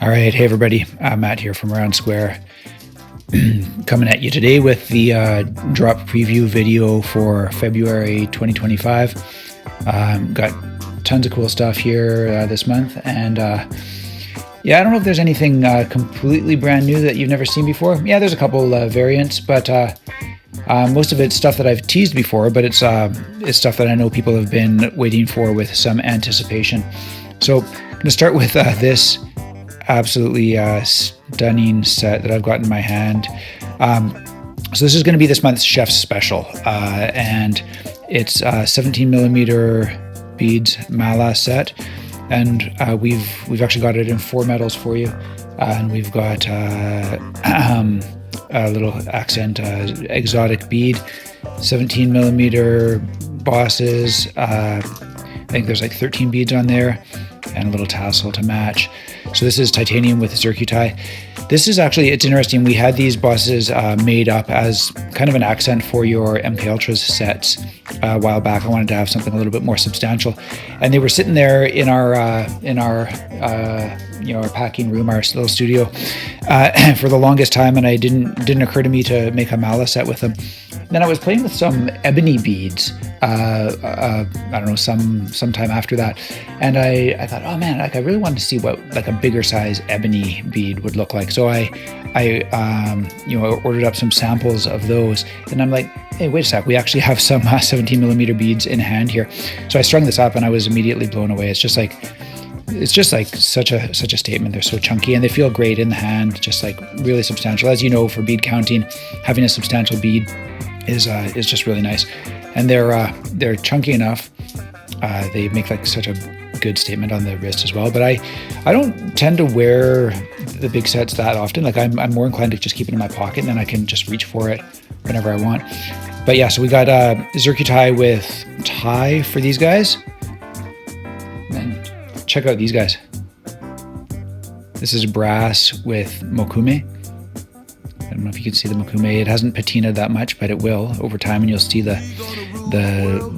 All right, hey everybody, Matt here from Aroundsquare, coming at you today with the drop preview video for February 2025. Got tons of cool stuff here this month, and yeah, I don't know if there's anything completely brand new that you've never seen before. Yeah, there's a couple variants, but most of it's stuff that I've teased before, but it's stuff that I know people have been waiting for with some anticipation. So I'm going to start with this absolutely stunning set that I've got in my hand. So this is going to be this month's Chef's Special, and it's 17 millimeter beads Mala set, and we've actually got it in 4 metals for you, and we've got a little accent exotic bead, 17 millimeter bosses. I think there's like 13 beads on there, and a little tassel to match. So this is titanium with zircuti. This is actually, it's interesting, we had these bosses made up as kind of an accent for your MK Ultras sets a while back. I wanted to have something a little bit more substantial, and they were sitting there in our our packing room, our little studio, for the longest time, and it didn't occur to me to make a Mala set with them. Then I was playing with some ebony beads, I don't know, sometime after that, and I thought, oh man, like I really wanted to see what like a bigger size ebony bead would look like. So I ordered up some samples of those, and I'm like, hey, wait a sec, we actually have some 17 millimeter beads in hand here. So I strung this up, and I was immediately blown away. It's just like such a statement. They're so chunky, and they feel great in the hand, just like really substantial. As you know, for bead counting, having a substantial bead is just really nice, and they're chunky enough. They make like such a good statement on the wrist as well. But I don't tend to wear the big sets that often. Like I'm more inclined to just keep it in my pocket, and then I can just reach for it whenever I want. But yeah, so we got zircuti with tie for these guys. And check out these guys. This is brass with mokume. I don't know if you can see the mokume. It hasn't patinaed that much, but it will over time, and you'll see the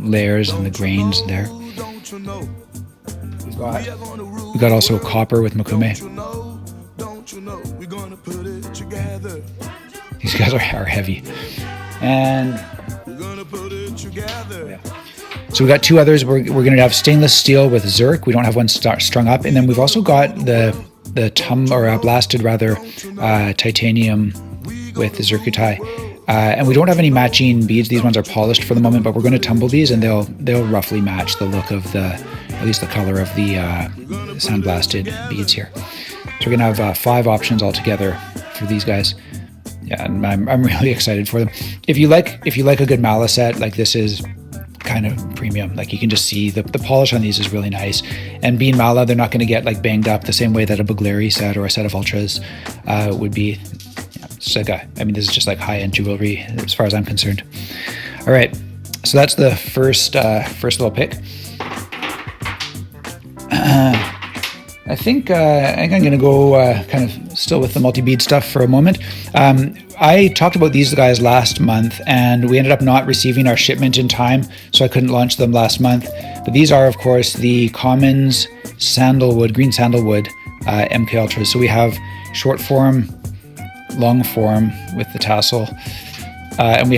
layers and the grains there. We've got also copper with mokume. These guys are heavy. And yeah. So we got 2 others. We're going to have stainless steel with zirc. We don't have one strung up, and then we've also got the blasted titanium with the zircuti, and we don't have any matching beads. These ones are polished for the moment, but we're going to tumble these, and they'll roughly match the look of at least the color of the sandblasted beads here. So we're going to have 5 options altogether for these guys. Yeah, and I'm really excited for them. If you like a good Mala set, like this is kind of premium. Like you can just see the polish on these is really nice, and being Mala, they're not going to get like banged up the same way that a Bugleri set or a set of Ultras would be. Yeah, it's like this is just like high-end jewelry as far as I'm concerned. All right, so that's the first little pick. I think I'm going to go kind of still with the multi-bead stuff for a moment. I talked about these guys last month, and we ended up not receiving our shipment in time, so I couldn't launch them last month. But these are, of course, the Commons green sandalwood MK Ultras. So we have short form, long form with the tassel, and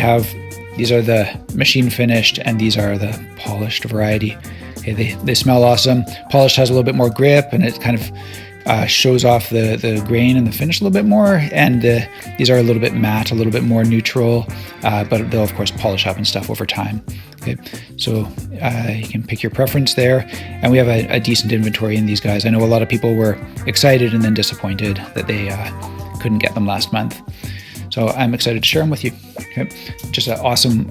these are the machine finished, and these are the polished variety. Okay, they smell awesome. Polished has a little bit more grip, and it kind of shows off the grain and the finish a little bit more. And these are a little bit matte, a little bit more neutral, but they'll of course polish up and stuff over time. Okay, so you can pick your preference there, and we have a decent inventory in these guys. I know a lot of people were excited and then disappointed that they couldn't get them last month. So I'm excited to share them with you. Okay, just an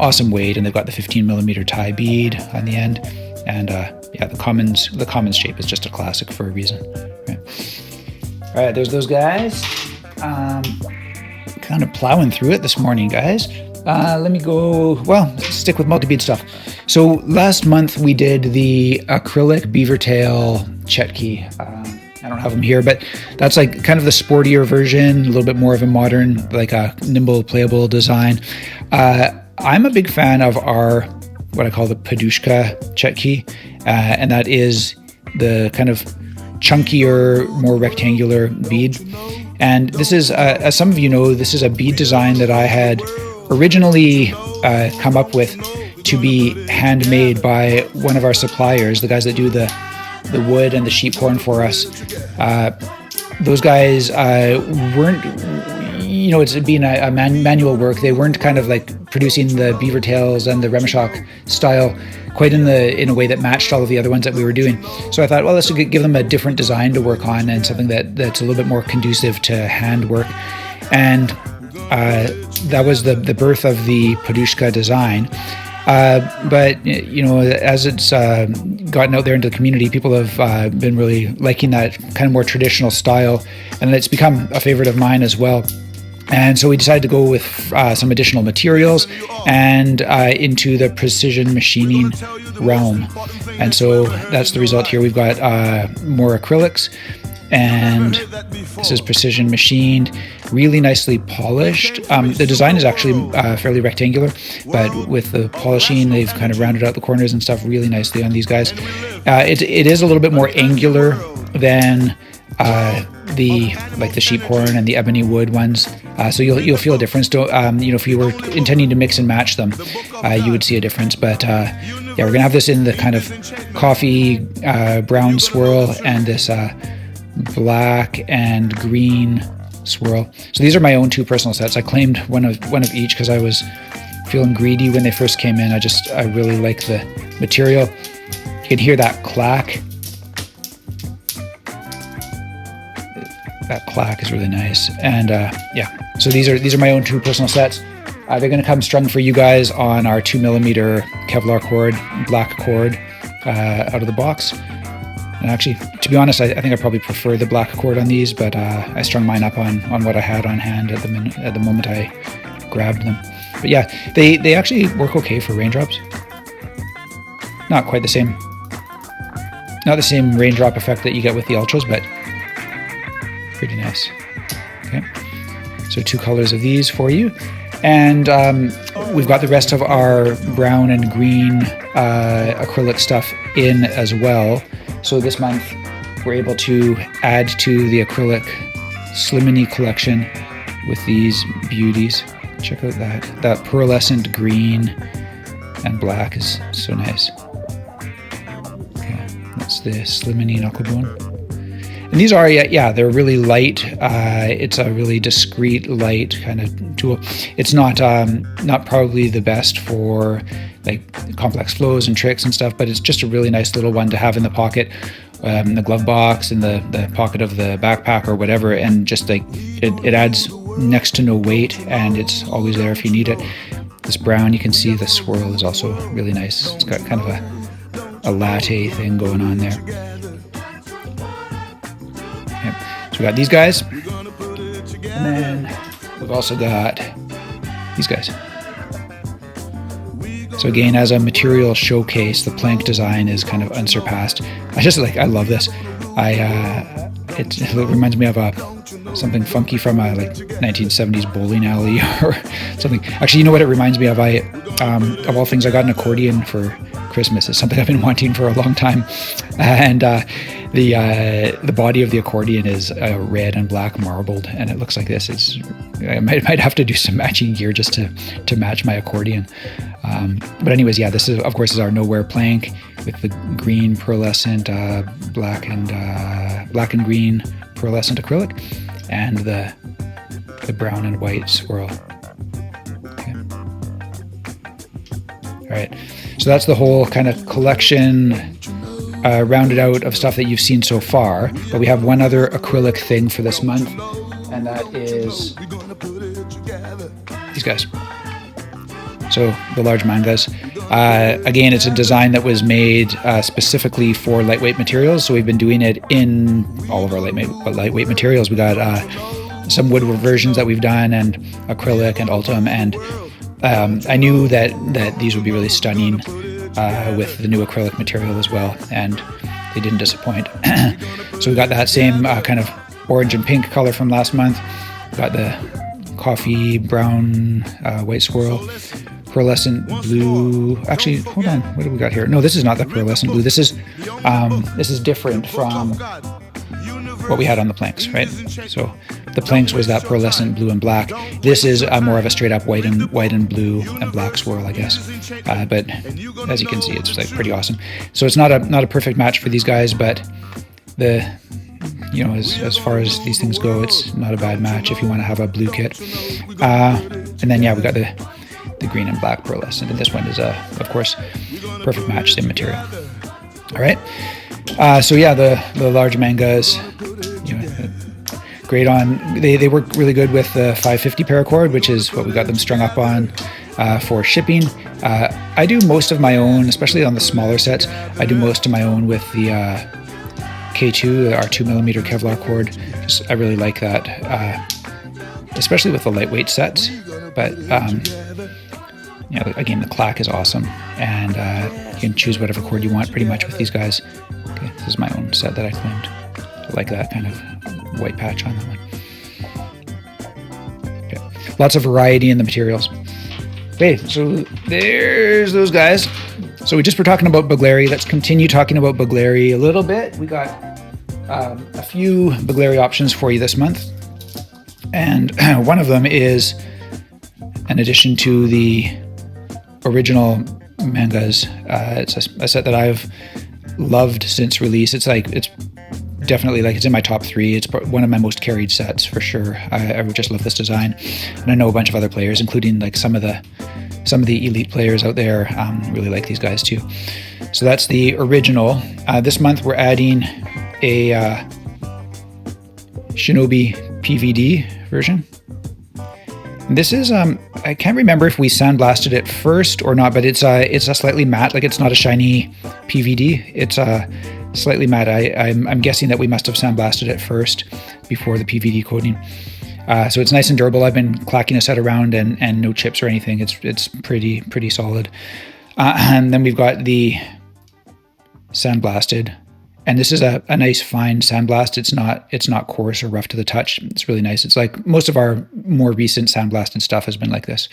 awesome weight, and they've got the 15 millimeter tie bead on the end. And yeah, the Commons shape is just a classic for a reason. Okay. All right, there's those guys. Kind of plowing through it this morning, guys. Let me go, stick with multi-bead stuff. So last month we did the acrylic beaver tail Chetki. I don't have them here, but that's like kind of the sportier version, a little bit more of a modern, like a nimble, playable design. I'm a big fan of what I call the Padushka Chetki, and that is the kind of chunkier, more rectangular bead. And this is, as some of you know, this is a bead design that I had originally come up with to be handmade by one of our suppliers, the guys that do the wood and the sheep horn for us. Those guys weren't, you know, it's being a manual work. They weren't kind of like producing the beaver tails and the Remeshock style quite in a way that matched all of the other ones that we were doing. So I thought, well, let's give them a different design to work on and something that's a little bit more conducive to hand work. And that was the birth of the Podushka design. But, you know, as it's gotten out there into the community, people have been really liking that kind of more traditional style, and it's become a favorite of mine as well. And so we decided to go with some additional materials and into the precision machining realm. And so that's the result here. We've got more acrylics, and this is precision machined, really nicely polished. The design is actually fairly rectangular, but with the polishing, they've kind of rounded out the corners and stuff really nicely on these guys. It is a little bit more angular than the sheep horn and the ebony wood ones, so you'll feel a difference. You know, if you were intending to mix and match them, you would see a difference. But yeah, we're gonna have this in the kind of coffee brown swirl and this black and green swirl. So these are my own two personal sets. I claimed one of each because I was feeling greedy when they first came in. I really like the material. You can hear that clack. That clack is really nice. And yeah, so these are my own two personal sets. They're going to come strung for you guys on our 2mm Kevlar cord, black cord, out of the box. And actually, to be honest, I think I probably prefer the black cord on these, but I strung mine up on what I had on hand at the moment I grabbed them. But yeah, they actually work okay for raindrops. Not quite the same, not the same raindrop effect that you get with the Ultras, but pretty nice. Okay, so two colors of these for you. And we've got the rest of our brown and green acrylic stuff in as well. So this month we're able to add to the acrylic Slimony collection with these beauties. Check out that pearlescent green and black is so nice. Okay, that's the Slimony Knucklebone. And these are, yeah, they're really light. It's a really discreet, light kind of tool. It's not probably the best for like complex flows and tricks and stuff, but it's just a really nice little one to have in the pocket, in the glove box, in the pocket of the backpack or whatever, and just like it adds next to no weight, and it's always there if you need it. This brown, you can see the swirl is also really nice. It's got kind of a latte thing going on there. So we got these guys, and then we've also got these guys. So again, as a material showcase, the plank design is kind of unsurpassed. I love this. It reminds me of something funky from a like 1970s bowling alley or something. Actually, you know what it reminds me of? Of all things, I got an accordion for Christmas. It's something I've been wanting for a long time, and the body of the accordion is red and black marbled, and it looks like this. I might have to do some matching gear just to match my accordion. But anyways, yeah, this is of course our nowhere plank with the green pearlescent, black and green pearlescent acrylic, and the brown and white swirl. Okay. All right, so that's the whole kind of collection. Rounded out of stuff that you've seen so far, but we have one other acrylic thing for this month, and that is these guys. So the large mangas. Again, it's a design that was made specifically for lightweight materials, so we've been doing it in all of our lightweight materials. We got some wood versions that we've done, and acrylic and ultim, and I knew that these would be really stunning with the new acrylic material as well, and they didn't disappoint. So we got that same kind of orange and pink color from last month. Got the coffee brown white swirl, pearlescent blue. Actually, hold on, what do we got here? No, this is not the pearlescent blue. This is different from what we had on the planks, right? So the planks was that pearlescent blue and black. This is more of a straight up white and blue and black swirl, I guess. But as you can see, it's like pretty awesome. So it's not a perfect match for these guys, but as far as these things go, it's not a bad match if you want to have a blue kit. And then we got the green and black pearlescent, and this one is of course perfect match, same material. All right. The large mangas, great on. They work really good with the 550 paracord, which is what we got them strung up on for shipping. I do most of my own, especially on the smaller sets. I do most of my own with the K2, our 2mm Kevlar cord. I really like that, especially with the lightweight sets. But again, the clack is awesome, and you can choose whatever cord you want pretty much with these guys. Okay, this is my own set that I claimed. I like that kind of white patch on that one. Okay. Lots of variety in the materials. Okay, so there's those guys. So we just were talking about Bugleri. Let's continue talking about Bugleri a little bit. We got a few Bugleri options for you this month, and one of them is an addition to the original Mangas. It's a set that I've loved since release. It's definitely it's in my top 3. It's one of my most carried sets for sure. I just love this design, and I know a bunch of other players, including some of the elite players out there, really like these guys too. So that's the original. This month we're adding a Shinobi PVD version. And this is I can't remember if we sandblasted it first or not, but it's a slightly matte, it's not a shiny PVD. It's slightly matte. I'm guessing that we must have sandblasted it first before the PVD coating. So it's nice and durable. I've been clacking a set around and no chips or anything. It's pretty solid. And then we've got the sandblasted, and this is a nice fine sandblast. It's not coarse or rough to the touch. It's really nice. It's like most of our more recent sandblasted stuff has been like this.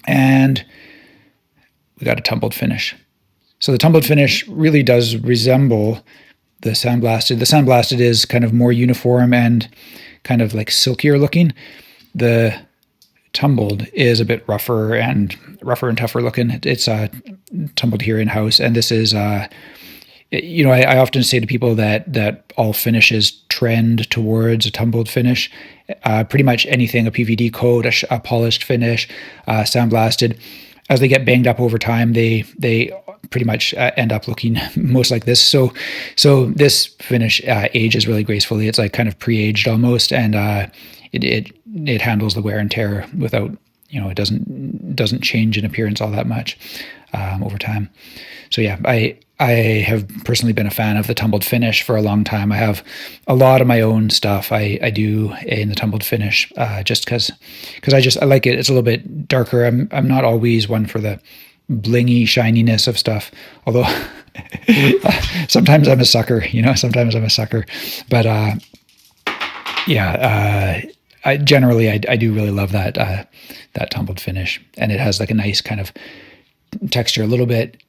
And we got a tumbled finish. So the tumbled finish really does resemble the sandblasted. The sandblasted is kind of more uniform and kind of silkier looking. The tumbled is a bit rougher and tougher looking. It's tumbled here in house, and this is I often say to people that all finishes trend towards a tumbled finish. Pretty much anything, a PVD coat, a polished finish, sandblasted, as they get banged up over time, they pretty much end up looking most like this. So this finish ages really gracefully. It's kind of pre-aged almost, and it handles the wear and tear without, it doesn't change in appearance all that much over time. So yeah, I have personally been a fan of the tumbled finish for a long time. I have a lot of my own stuff I do in the tumbled finish, just because I like it. It's a little bit darker. I'm not always one for the blingy shininess of stuff, although sometimes I'm a sucker. But I do really love that tumbled finish, and it has a nice kind of texture, a little bit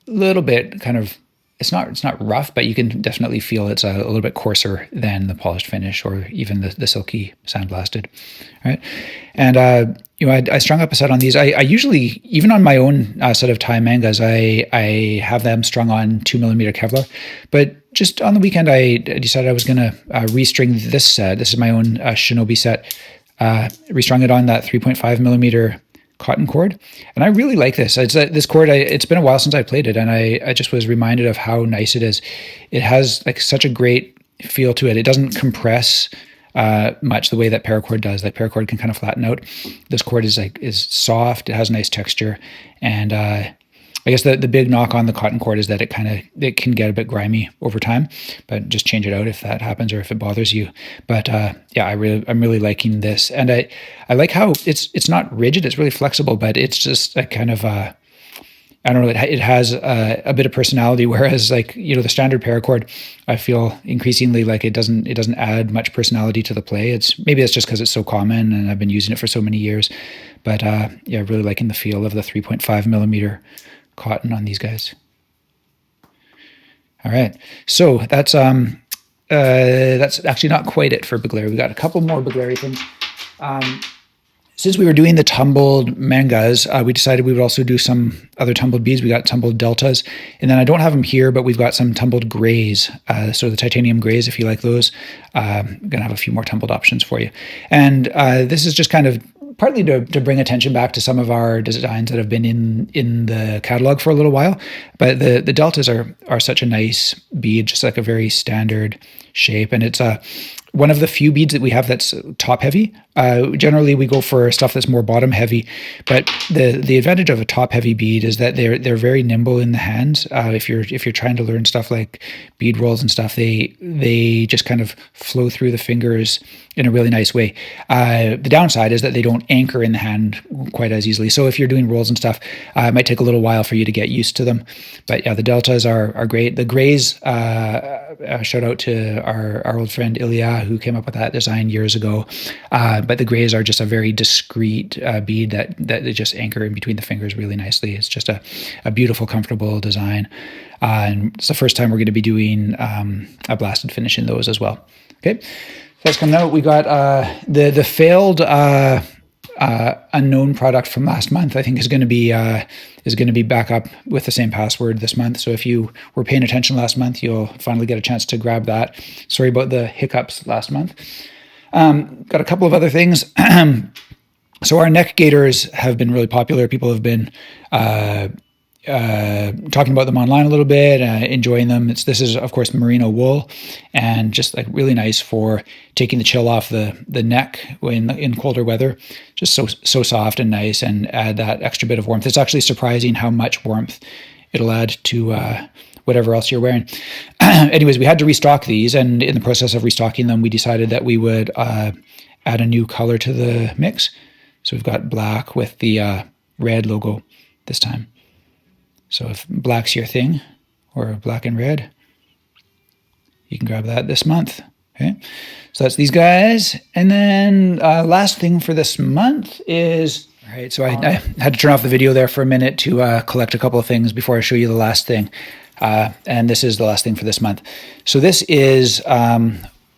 kind of. It's not rough, but you can definitely feel it's a little bit coarser than the polished finish or even the silky sandblasted. All right, and I strung up a set on these. I usually, even on my own set of Thai mangas, I have them strung on 2mm Kevlar, but just on the weekend I decided I was going to restring this set. This is my own Shinobi set. Restrung it on that 3.5mm cotton cord, and I really like this. This cord. It's been a while since I played it, and I just was reminded of how nice it is. It has such a great feel to it. It doesn't compress much the way that paracord does. That paracord can kind of flatten out. This cord is soft. It has nice texture, and I guess the big knock on the cotton cord is that it can get a bit grimy over time, but just change it out if that happens or if it bothers you. But I'm really liking this, and I like how it's not rigid. It's really flexible, but it's just a kind of I don't know. It has a bit of personality, whereas the standard paracord, I feel increasingly like it doesn't add much personality to the play. Maybe it's just because it's so common and I've been using it for so many years. But really liking the feel of the 3.5mm cotton on these guys. All right, so that's that's actually not quite it for Bigleri. We got a couple more Bigleri things. Since we were doing the tumbled mangas, we decided we would also do some other tumbled beads. We got tumbled deltas, and then I don't have them here, but we've got some tumbled grays. So the titanium grays, if you like those, I'm gonna have a few more tumbled options for you. And this is just kind of partly to bring attention back to some of our designs that have been in the catalog for a little while. But the deltas are such a nice bead, just like a very standard shape, and it's one of the few beads that we have that's top heavy. Generally, we go for stuff that's more bottom heavy, but the advantage of a top heavy bead is that they're very nimble in the hands. If you're trying to learn stuff like bead rolls and stuff, they just kind of flow through the fingers in a really nice way. The downside is that they don't anchor in the hand quite as easily. So if you're doing rolls and stuff, it might take a little while for you to get used to them. But yeah, the deltas are great. The grays, shout out to our old friend Ilya, who came up with that design years ago. But the grays are just a very discreet bead that they just anchor in between the fingers really nicely. It's just a beautiful, comfortable design. And it's the first time we're going to be doing a blasted finish in those as well. Okay, so that's coming out. We got the failed unknown product from last month. I think is going to be back up with the same password this month. So if you were paying attention last month, you'll finally get a chance to grab that. Sorry about the hiccups last month. Got a couple of other things. So our neck gaiters have been really popular. People have been talking about them online a little bit, enjoying them. This is of course merino wool, and just like really nice for taking the chill off the neck in colder weather. Just so soft and nice, and add that extra bit of warmth. It's actually surprising how much warmth it'll add to whatever else you're wearing. Anyways, we had to restock these, and in the process of restocking them, we decided that we would add a new color to the mix. So we've got black with the red logo this time. So if black's your thing, or black and red, you can grab that this month. Okay, so that's these guys. And then last thing for this month is, all right, so I had to turn off the video there for a minute to collect a couple of things before I show you the last thing. And this is the last thing for this month. So this is, I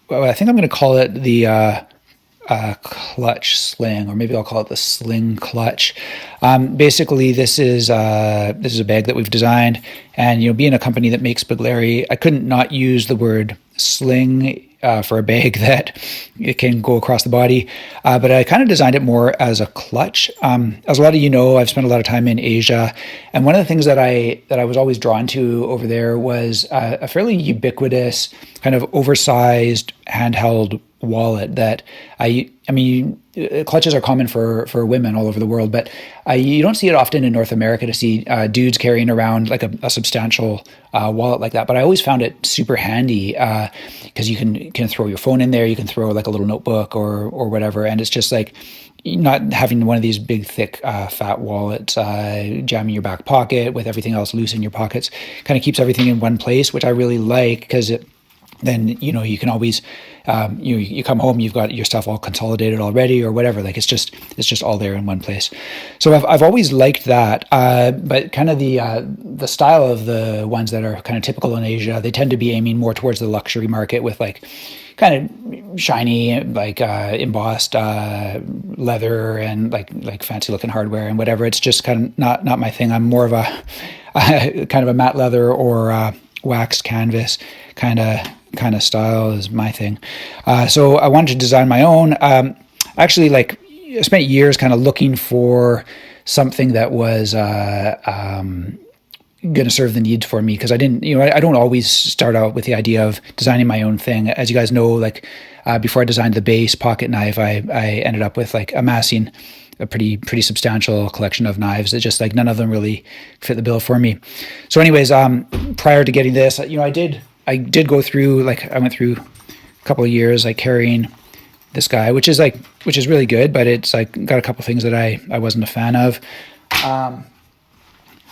think I'm going to call it the clutch sling, or maybe I'll call it the sling clutch. Basically, this is a bag that we've designed, and being a company that makes Bigleri, I couldn't not use the word sling for a bag that it can go across the body. But I kind of designed it more as a clutch. As a lot of you know, I've spent a lot of time in Asia, and one of the things that I was always drawn to over there was a fairly ubiquitous, kind of oversized handheld wallet that I mean, clutches are common for women all over the world, but you don't see it often in North America to see dudes carrying around like a substantial wallet like that. But I always found it super handy because you can throw your phone in there, you can throw like a little notebook or whatever, and it's just like not having one of these big, thick, fat wallets jamming your back pocket with everything else loose in your pockets. Kind of keeps everything in one place, which I really like, because then you can always you come home, you've got your stuff all consolidated already or whatever. Like it's just all there in one place. So I've always liked that, but kind of the style of the ones that are kind of typical in Asia, they tend to be aiming more towards the luxury market with like kind of shiny, like embossed leather and like fancy looking hardware and whatever. It's just kind of not my thing. I'm more of a kind of a matte leather or waxed canvas kind of style is my thing. So I wanted to design my own. Actually, like I spent years kind of looking for something that was going to serve the needs for me, because I didn't, I don't always start out with the idea of designing my own thing. As you guys know, like before I designed the base pocket knife, I ended up with like amassing a pretty substantial collection of knives that just like none of them really fit the bill for me. So anyways, prior to getting this, I did go through, like I went through a couple of years like carrying this guy, which is really good, but it's like got a couple of things that I wasn't a fan of.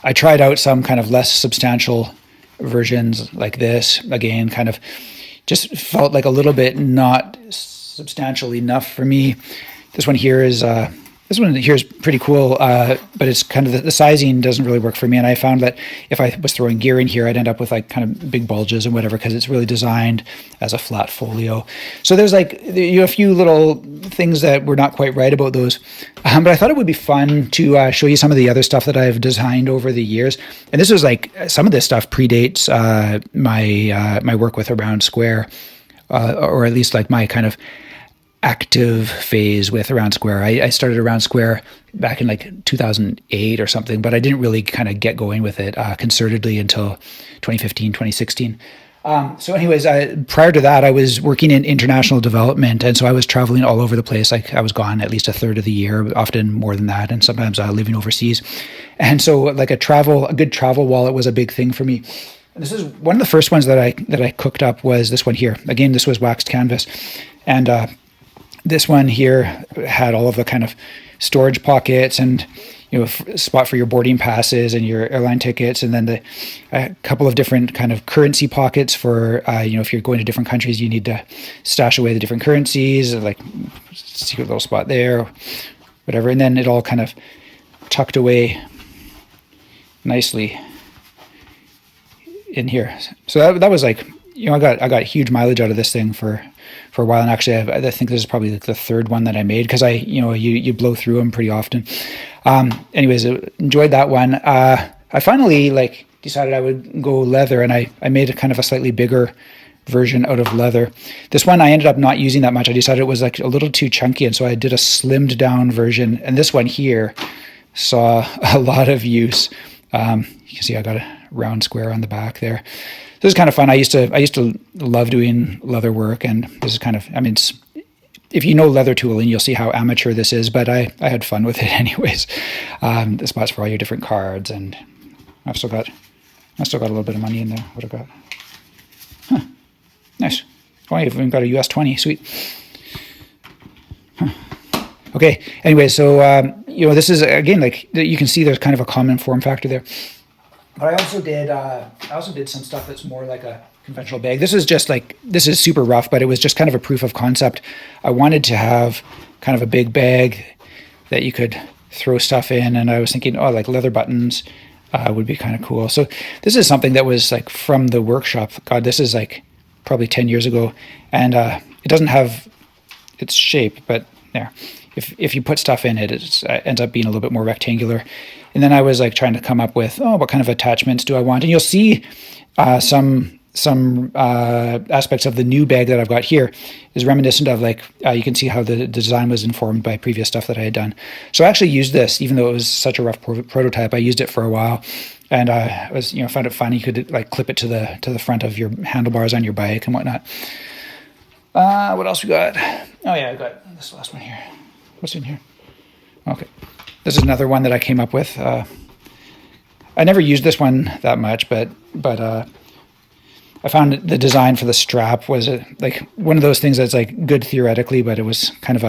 I tried out some kind of less substantial versions like this. Again, kind of just felt like a little bit not substantial enough for me. This one here is This one here is pretty cool, but it's kind of the sizing doesn't really work for me. And I found that if I was throwing gear in here, I'd end up with like kind of big bulges and whatever, because it's really designed as a flat folio. So there's like a few little things that were not quite right about those. But I thought it would be fun to show you some of the other stuff that I've designed over the years. And this was like, some of this stuff predates my work with Aroundsquare, or at least like my kind of active phase with Aroundsquare. I started Aroundsquare back in like 2008 or something, but I didn't really kind of get going with it concertedly until 2015, 2016. So anyways, prior to that, I was working in international development. And so I was traveling all over the place. Like I was gone at least a third of the year, often more than that. And sometimes living overseas. And so like a good travel wallet was a big thing for me. And this is one of the first ones that I cooked up was this one here. Again, this was waxed canvas. And, this one here had all of the kind of storage pockets and, spot for your boarding passes and your airline tickets. And then a couple of different kind of currency pockets for, if you're going to different countries, you need to stash away the different currencies, like secret little spot there, whatever. And then it all kind of tucked away nicely in here. So that was like, I got huge mileage out of this thing for a while. And actually, I think this is probably like the third one that I made, because you blow through them pretty often. Anyways, I enjoyed that one. I finally decided I would go leather, and I made a kind of a slightly bigger version out of leather. This one I ended up not using that much. I decided it was like a little too chunky, and so I did a slimmed down version. And this one here saw a lot of use. You can see I got a round square on the back there. This is kind of fun. I used to love doing leather work, and this is kind of, if you know leather tooling, you'll see how amateur this is, but I had fun with it anyways. The spots for all your different cards, and I've still got a little bit of money in there. What I got? Huh. Nice. Oh, I've even got a US 20. Sweet. Huh. Okay. Anyway, so this is again, like you can see, there's kind of a common form factor there. But I also did some stuff that's more like a conventional bag. This is super rough, but it was just kind of a proof of concept. I wanted to have kind of a big bag that you could throw stuff in, and I was thinking, like leather buttons would be kind of cool. So this is something that was like from the workshop. God, this is like probably 10 years ago, and it doesn't have its shape, but there. If you put stuff in it, it ends up being a little bit more rectangular. And then I was like trying to come up with, what kind of attachments do I want? And you'll see some aspects of the new bag that I've got here is reminiscent of you can see how the design was informed by previous stuff that I had done. So I actually used this, even though it was such a rough prototype. I used it for a while, and I was found it fun. You could like clip it to the front of your handlebars on your bike and whatnot. What else we got? Oh yeah, I got this last one here. What's in here? Okay. This is another one that I came up with. I never used this one that much, but I found the design for the strap was like one of those things that's like good theoretically, but it was kind of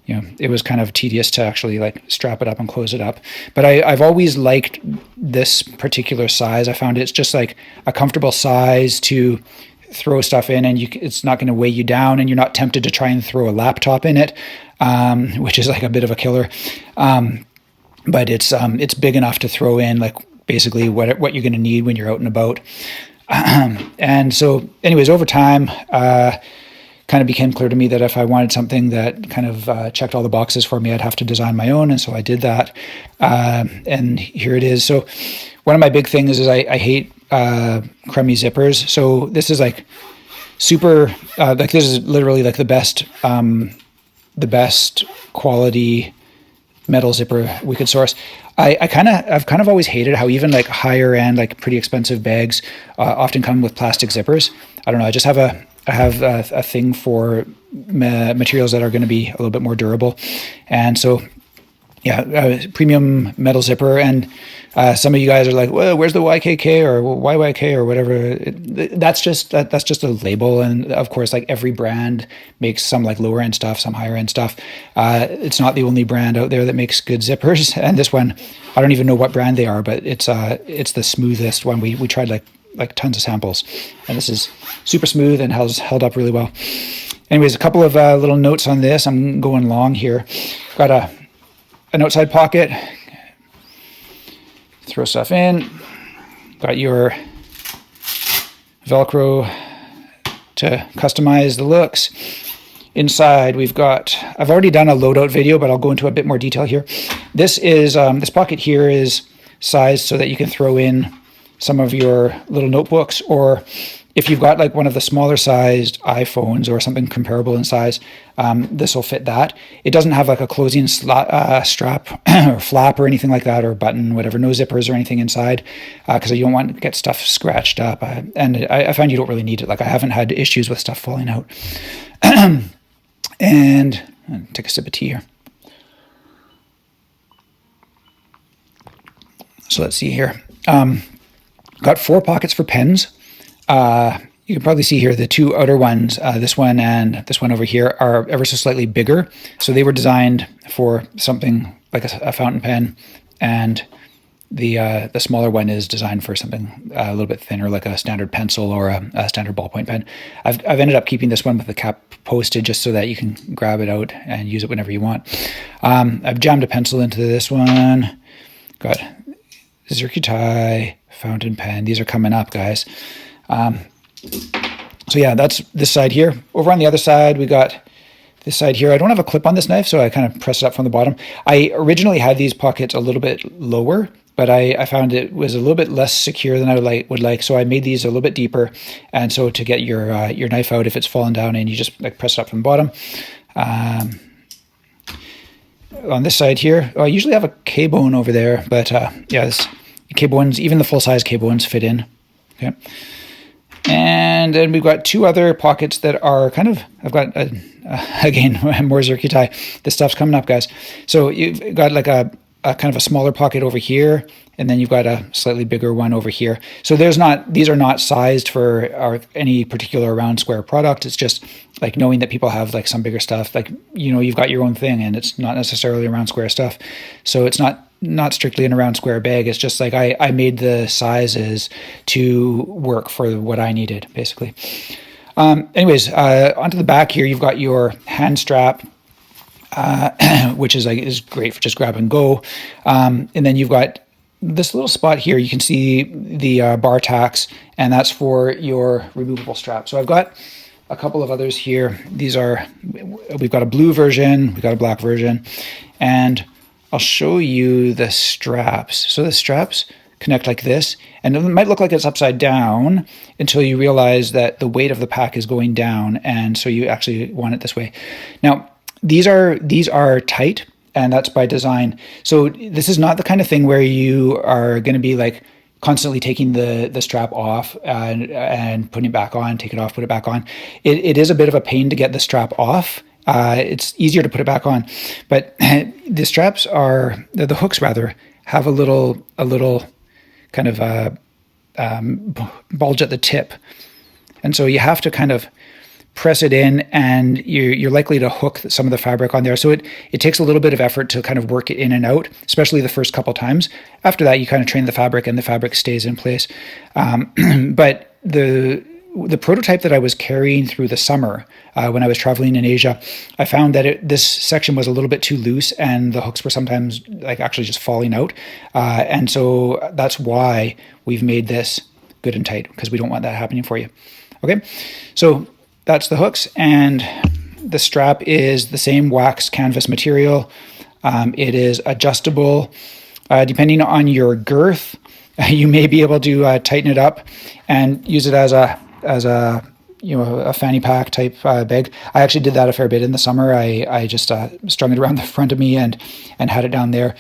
it was kind of tedious to actually like strap it up and close it up. But I've always liked this particular size. I found it's just like a comfortable size to throw stuff in, and it's not going to weigh you down, and you're not tempted to try and throw a laptop in it, which is like a bit of a killer. But it's big enough to throw in like basically what you're going to need when you're out and about. And so anyways, over time, kind of became clear to me that if I wanted something that kind of checked all the boxes for me, I'd have to design my own. And so I did that. And here it is. So one of my big things is I hate crummy zippers. So this is like super, this is literally like the best quality metal zipper we could source. I've kind of always hated how even like higher end, like pretty expensive bags often come with plastic zippers. I don't know. I have a thing for materials that are going to be a little bit more durable. And so, premium metal zipper. And some of you guys are like, well, where's the YKK or YYK or whatever? That's just a label. And of course, like every brand makes some like lower end stuff, some higher end stuff. It's not the only brand out there that makes good zippers. And this one, I don't even know what brand they are, but it's the smoothest one. We tried like tons of samples, and this is super smooth and has held up really well. Anyways, a couple of little notes on this. I'm going long here. Got an outside pocket. Throw stuff in. Got your Velcro to customize the looks. Inside we've got, I've already done a loadout video, but I'll go into a bit more detail here. This is, this pocket here is sized so that you can throw in some of your little notebooks, or if you've got like one of the smaller sized iPhones or something comparable in size, this will fit that. It doesn't have like a closing strap or flap or anything like that, or button, whatever, no zippers or anything inside, because you don't want to get stuff scratched up. And I find you don't really need it. Like I haven't had issues with stuff falling out. And take a sip of tea here. So let's see here. Got 4 pockets for pens. You can probably see here the 2 outer ones, this one and this one over here, are ever so slightly bigger. So they were designed for something like a fountain pen, and the smaller one is designed for something a little bit thinner, like a standard pencil or a standard ballpoint pen. I've ended up keeping this one with the cap posted just so that you can grab it out and use it whenever you want. I've jammed a pencil into this one. Got Zircuti, fountain pen. These are coming up, guys. So yeah, that's this side here. Over on the other side, we got this side here. I don't have a clip on this knife, so I kind of press it up from the bottom. I originally had these pockets a little bit lower, but I found it was a little bit less secure than I would like, so I made these a little bit deeper. And so to get your knife out, if it's fallen down, and you just like press it up from the bottom. On this side here, I usually have a K-bone over there, but yeah, this K-bones, even the full-size K-bones fit in. Okay. And then we've got 2 other pockets that are kind of, I've got, again, more Zircuti. This stuff's coming up, guys. So you've got like a kind of a smaller pocket over here, and then you've got a slightly bigger one over here. So these are not sized for any particular Aroundsquare product. It's just like knowing that people have like some bigger stuff. Like, you know, you've got your own thing, and it's not necessarily Aroundsquare stuff. So it's not strictly an Aroundsquare bag. It's just like I made the sizes to work for what I needed, basically. Anyways, onto the back here, you've got your hand strap, which is great for just grab and go. And then you've got this little spot here. You can see the bar tacks, and that's for your removable strap. So I've got a couple of others here. We've got a blue version, we've got a black version, and I'll show you the straps. So the straps connect like this, and it might look like it's upside down until you realize that the weight of the pack is going down, and so you actually want it this way. Now, these are tight, and that's by design. So this is not the kind of thing where you are going to be like constantly taking the strap off and putting it back on, take it off, put it back on. It is a bit of a pain to get the strap off. It's easier to put it back on, but the straps the hooks rather, have a little kind of bulge at the tip, and so you have to kind of press it in, and you're likely to hook some of the fabric on there. So it takes a little bit of effort to kind of work it in and out, especially the first couple times. After that, you kind of train the fabric, and the fabric stays in place. But the prototype that I was carrying through the summer when I was traveling in Asia, I found that this section was a little bit too loose, and the hooks were sometimes like actually just falling out. And so that's why we've made this good and tight, because we don't want that happening for you. Okay, so that's the hooks, and the strap is the same wax canvas material. It is adjustable. Depending on your girth, you may be able to tighten it up and use it as a fanny pack type bag. I actually did that a fair bit in the summer. I just strung it around the front of me and had it down there.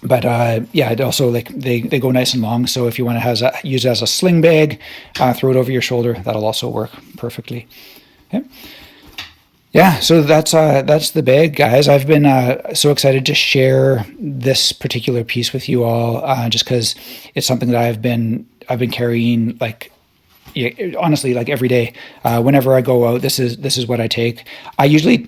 But yeah, it also, like, they go nice and long. So if you want to use it as a sling bag, throw it over your shoulder, that'll also work perfectly. Okay. Yeah, so that's the bag, guys. I've been so excited to share this particular piece with you all, just because it's something that I've been carrying, like, honestly, like every day. Whenever I go out, this is what I take. I usually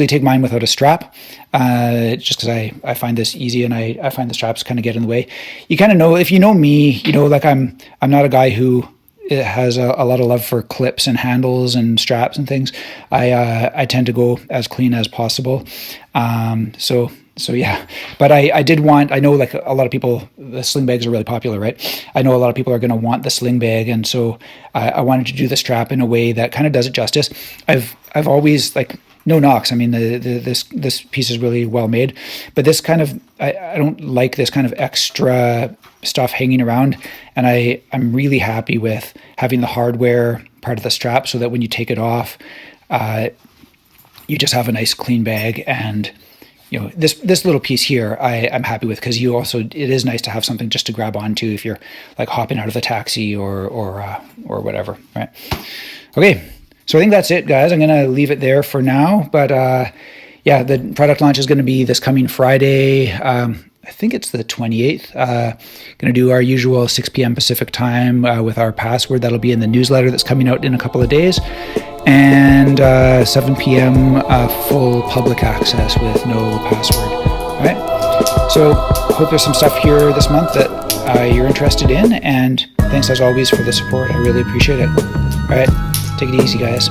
take mine without a strap, just because I find this easy, and I find the straps kind of get in the way. You kind of know, if you know me, you know, like I'm not a guy who it has a lot of love for clips and handles and straps and things, I tend to go as clean as possible. So yeah, but I did want, I know like a lot of people, the sling bags are really popular, right? I know a lot of people are going to want the sling bag, and so I wanted to do the strap in a way that kind of does it justice. I've always, like, no knocks. I mean, this piece is really well made, but this kind of, I don't like this kind of extra stuff hanging around, and I'm really happy with having the hardware part of the strap, so that when you take it off, you just have a nice clean bag. And this little piece here, I'm happy with, because it is nice to have something just to grab onto if you're like hopping out of the taxi or whatever, right? Okay, so I think that's it, guys. I'm gonna leave it there for now. But yeah, the product launch is going to be this coming Friday. I think it's the 28th. Going to do our usual 6 p.m. Pacific time with our password. That'll be in the newsletter that's coming out in a couple of days. And 7 p.m. Full public access with no password. All right. So hope there's some stuff here this month that you're interested in. And thanks as always for the support. I really appreciate it. All right. Take it easy, guys.